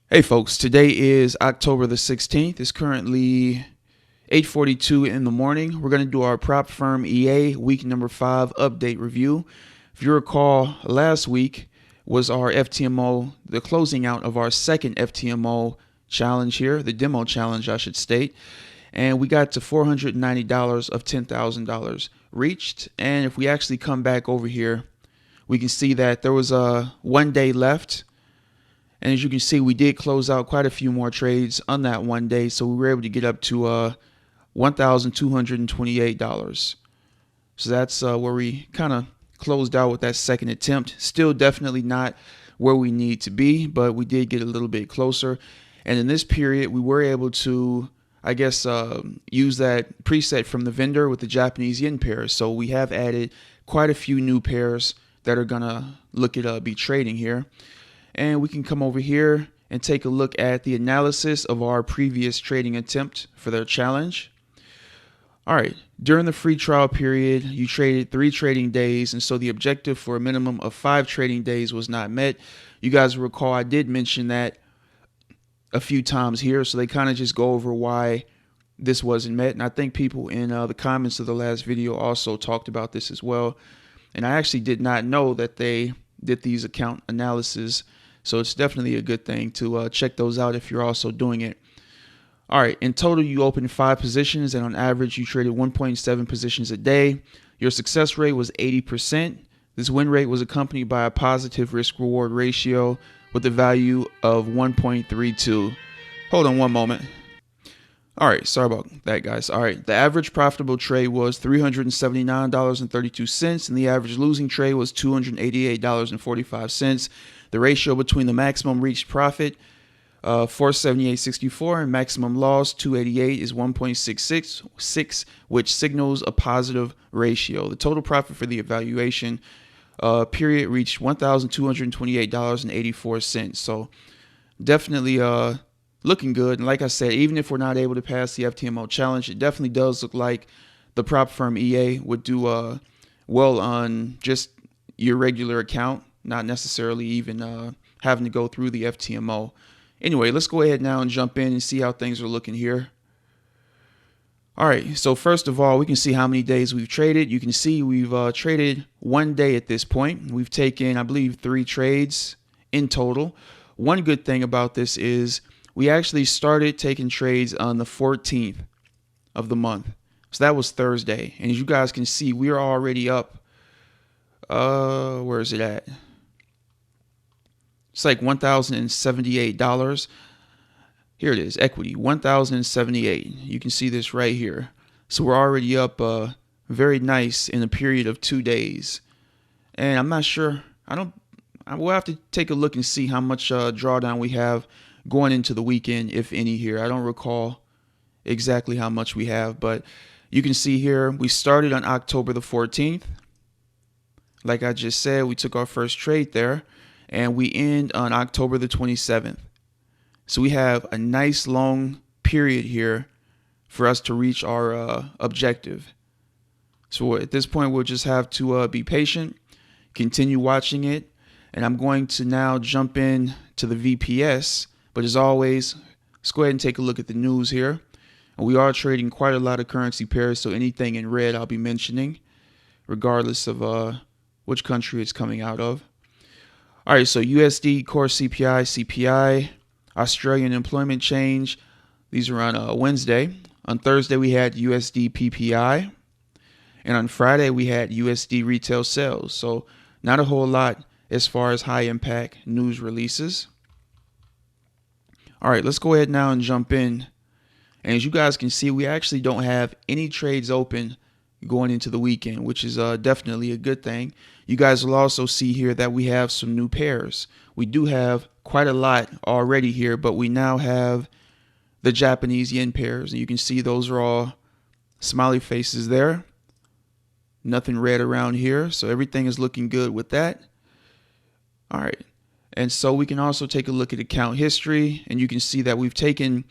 Hey folks, today is October the 16th. It's currently 8:42 in the morning. We're going to do our prop firm EA week number 5 update review. If you recall, last week was our FTMO, the closing out of our second FTMO challenge here, the demo challenge I should state. And we got to $490 of $10,000 reached. And if we actually come back over here, we can see that there was one day left. And as you can see, we did close out quite a few more trades on that one day. So we were able to get up to $1,228. So that's where we kind of closed out with that second attempt. Still definitely not where we need to be, but we did get a little bit closer. And in this period, we were able to, I guess, use that preset from the vendor with the Japanese yen pairs. So we have added quite a few new pairs that are going to look at be trading here. And we can come over here and take a look at the analysis of our previous trading attempt for their challenge. All right, during the free trial period, you traded 3 trading days, and so the objective for a minimum of 5 trading days was not met. You guys recall I did mention that a few times here, so they kind of just go over why this wasn't met. And I think people in the comments of the last video also talked about this as well. And I actually did not know that they did these account analysis. So it's definitely a good thing to check those out if you're also doing it. All right, in total, you opened 5 positions, and on average, you traded 1.7 positions a day. Your success rate was 80%. This win rate was accompanied by a positive risk-reward ratio with a value of 1.32. Hold on one moment. All right, sorry about that, guys. All right, the average profitable trade was $379.32, and the average losing trade was $288.45. The ratio between the maximum reached profit, 478.64, and maximum loss, 288, is 1.666, which signals a positive ratio. The total profit for the evaluation period reached $1,228.84. So definitely looking good. And like I said, even if we're not able to pass the FTMO challenge, it definitely does look like the prop firm EA would do well on just your regular account, not necessarily even having to go through the FTMO. Anyway, let's go ahead now and jump in and see how things are looking here. All right, so first of all, we can see how many days we've traded. You can see we've traded one day at this point. We've taken, I believe, 3 trades in total. One good thing about this is we actually started taking trades on the 14th of the month. So that was Thursday. And as you guys can see, we are already up. Where is it at? It's like $1,078. Here it is, equity, $1,078. You can see this right here. So we're already up very nice in a period of 2 days. And I'm not sure, we'll have to take a look and see how much drawdown we have going into the weekend, if any here. I don't recall exactly how much we have, but you can see here we started on October the 14th. Like I just said, we took our first trade there, and we end on October the 27th. So we have a nice long period here for us to reach our objective. So at this point, we'll just have to be patient, continue watching it, and I'm going to now jump in to the VPS. But as always, let's go ahead and take a look at the news here. And we are trading quite a lot of currency pairs, so anything in red I'll be mentioning, regardless of which country it's coming out of. All right, so USD core CPI, Australian employment change. These are on Wednesday. On Thursday, we had USD PPI. And on Friday, we had USD retail sales. So not a whole lot as far as high impact news releases. All right, let's go ahead now and jump in. And as you guys can see, we actually don't have any trades open going into the weekend, which is definitely a good thing. You guys will also see here that we have some new pairs. We do have quite a lot already here, but we now have the Japanese yen pairs, and you can see those are all smiley faces there. Nothing red around here, so everything is looking good with that. All right, and so we can also take a look at account history, and you can see that we've taken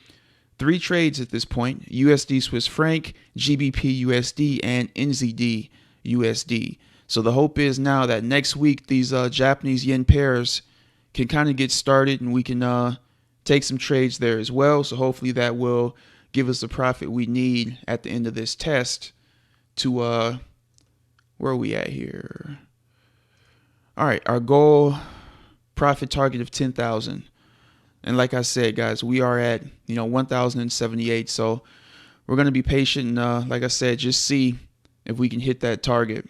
3 trades at this point: USD Swiss franc, GBP USD, and NZD USD. So the hope is now that next week these Japanese yen pairs can kind of get started, and we can take some trades there as well. So hopefully that will give us the profit we need at the end of this test to where are we at here? All right, our goal profit target of 10,000. And like I said, guys, we are at 1,078. So we're going to be patient and like I said, just see if we can hit that target.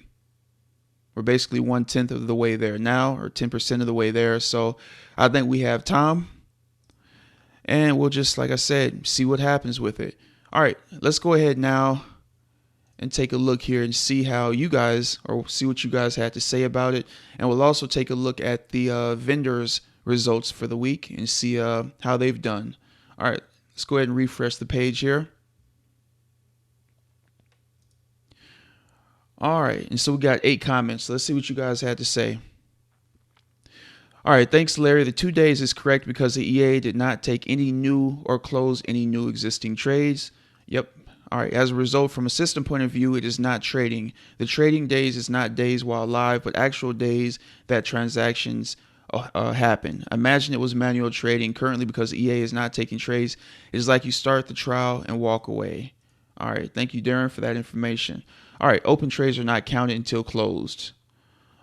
We're basically 1/10 of the way there now, or 10% of the way there. So I think we have time. And we'll just, like I said, see what happens with it. All right, let's go ahead now and take a look here and see how you guys, or see what you guys had to say about it. And we'll also take a look at the vendors' results for the week and see how they've done. All right, let's go ahead and refresh the page here. All right, and so we got 8 comments. Let's see what you guys had to say. All right, thanks, Larry. The 2 days is correct because the EA did not take any new or close any new existing trades. Yep. All right, as a result, from a system point of view, it is not trading. The trading days is not days while live, but actual days that transactions happen. Imagine it was manual trading. Currently, because EA is not taking trades, it is like you start the trial and walk away. All right, thank you, Darren, for that information. All right, open trades are not counted until closed.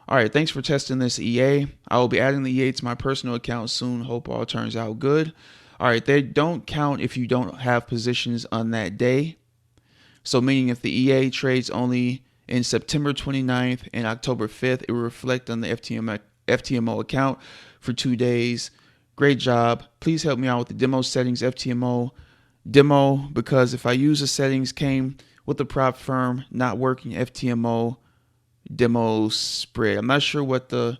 All right, thanks for testing this EA. I will be adding the EA to my personal account soon. Hope all turns out good. All right, they don't count if you don't have positions on that day. So meaning if the EA trades only in September 29th and October 5th, it will reflect on the FTMO account for 2 days. Great job. Please help me out with the demo settings, FTMO demo, because if I use the settings came with the prop firm not working, FTMO demo spread. I'm not sure what the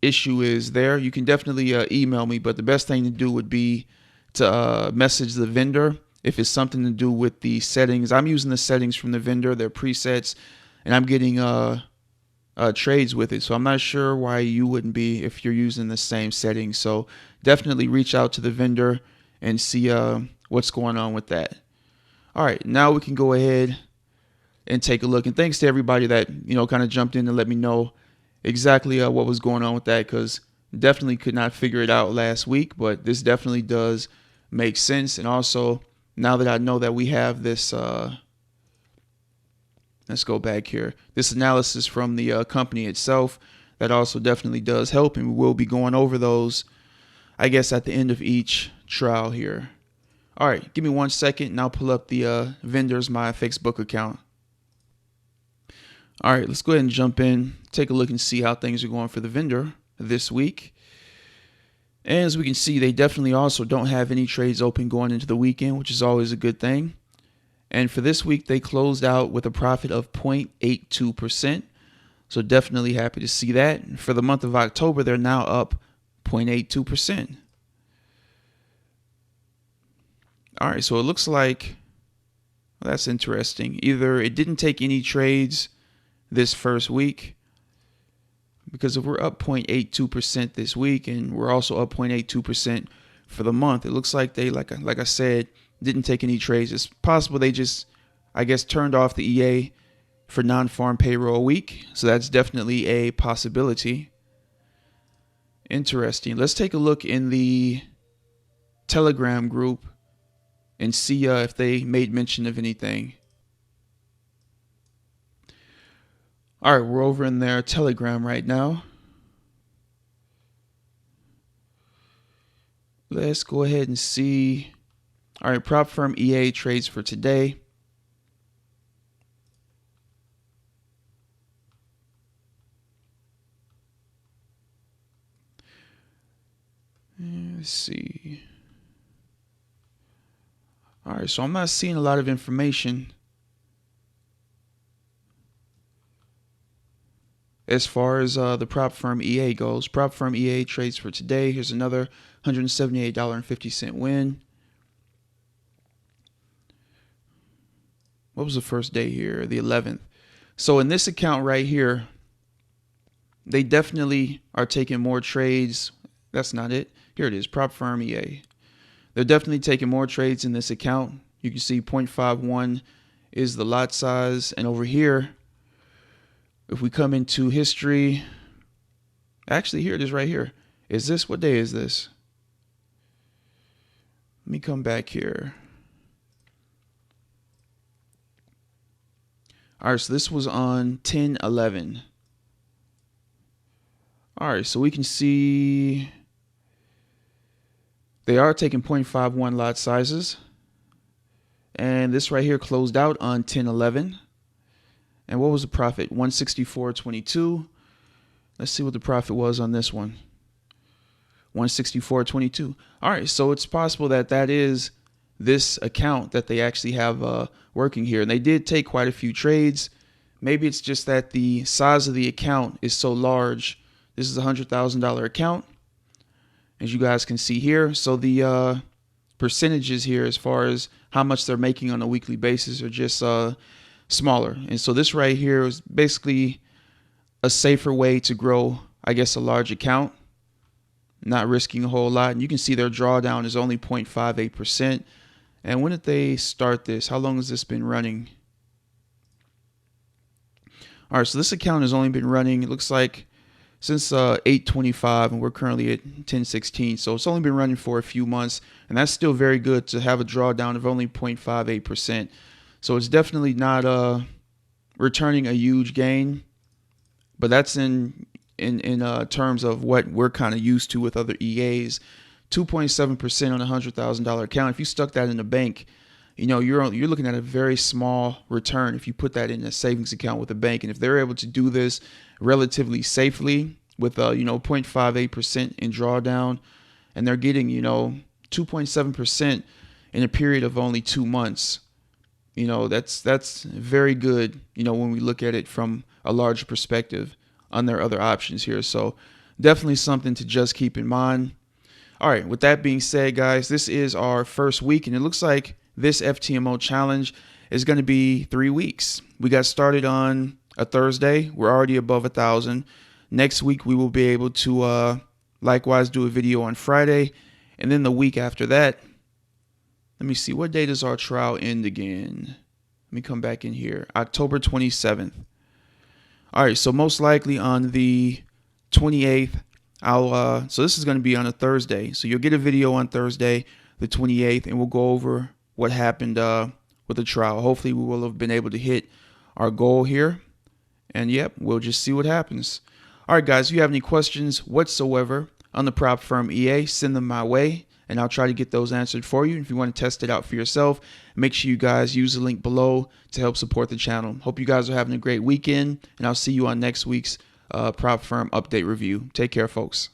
issue is there. You can definitely email me, but the best thing to do would be to message the vendor if it's something to do with the settings. I'm using the settings from the vendor, their presets, and I'm getting trades with it. So I'm not sure why you wouldn't be if you're using the same settings. So definitely reach out to the vendor and see what's going on with that. All right, now we can go ahead and take a look. And thanks to everybody that kind of jumped in and let me know exactly what was going on with that, because definitely could not figure it out last week, but this definitely does make sense. And also, now that I know that we have this, let's go back here, this analysis from the company itself, that also definitely does help, and we will be going over those, I guess, at the end of each trial here. All right, give me 1 second and I'll pull up the vendors my Facebook account. All right, let's go ahead and jump in, take a look and see how things are going for the vendor this week. And as we can see, they definitely also don't have any trades open going into the weekend, which is always a good thing. And for this week, they closed out with a profit of 0.82%. So definitely happy to see that. For the month of October, they're now up 0.82%. All right, so it looks like, well, that's interesting. Either it didn't take any trades this first week, because if we're up 0.82% this week and we're also up 0.82% for the month, it looks like they, like I said, didn't take any trades. It's possible they just, I guess, turned off the EA for non-farm payroll week. So that's definitely a possibility. Interesting. Let's take a look in the Telegram group and see if they made mention of anything. All right, we're over in their Telegram right now. Let's go ahead and see. All right, prop firm EA trades for today. Let's see. All right, so I'm not seeing a lot of information as far as the prop firm EA goes. Prop firm EA trades for today. Here's another $178.50 win. What was the first day here? The 11th. So in this account right here, they definitely are taking more trades. That's not it. Here it is, prop firm EA. They're definitely taking more trades in this account. You can see 0.51 is the lot size. And over here, if we come into history, actually here it is right here. Is this, what day is this? Let me come back here. All right, so this was on 10/11. All right, so we can see they are taking 0.51 lot sizes. And this right here closed out on 10/11. And what was the profit? 164.22. Let's see what the profit was on this one. 164.22. All right, so it's possible that that is this account that they actually have working here. And they did take quite a few trades. Maybe it's just that the size of the account is so large. This is a $100,000 account, as you guys can see here. So the percentages here as far as how much they're making on a weekly basis are just smaller. And so this right here is basically a safer way to grow, I guess, a large account, not risking a whole lot. And you can see their drawdown is only 0.58%. And when did they start this? How long has this been running? All right, so this account has only been running, it looks like, since 8/25, and we're currently at 10/16. So it's only been running for a few months, and that's still very good to have a drawdown of only 0.58%. So it's definitely not returning a huge gain, but that's in terms of what we're kind of used to with other EAs. 2.7% on a $100,000 account. If you stuck that in the bank, you know, you're looking at a very small return if you put that in a savings account with a bank. And if they're able to do this relatively safely with 0.58% in drawdown, and they're getting 2.7% in a period of only 2 months, that's very good, when we look at it from a larger perspective on their other options here. So definitely something to just keep in mind. All right, with that being said, guys, this is our first week, and it looks like this FTMO challenge is going to be 3 weeks. We got started on a Thursday. We're already above 1,000. Next week, we will be able to likewise do a video on Friday. And then the week after that, let me see, what day does our trial end again? Let me come back in here. October 27th. All right, so most likely on the 28th, so this is going to be on a Thursday. So you'll get a video on Thursday, the 28th, and we'll go over what happened with the trial. Hopefully we will have been able to hit our goal here. And yep, we'll just see what happens. All right, guys, if you have any questions whatsoever on the prop firm EA, send them my way, and I'll try to get those answered for you. If you want to test it out for yourself, make sure you guys use the link below to help support the channel. Hope you guys are having a great weekend, and I'll see you on next week's prop firm update review. Take care, folks.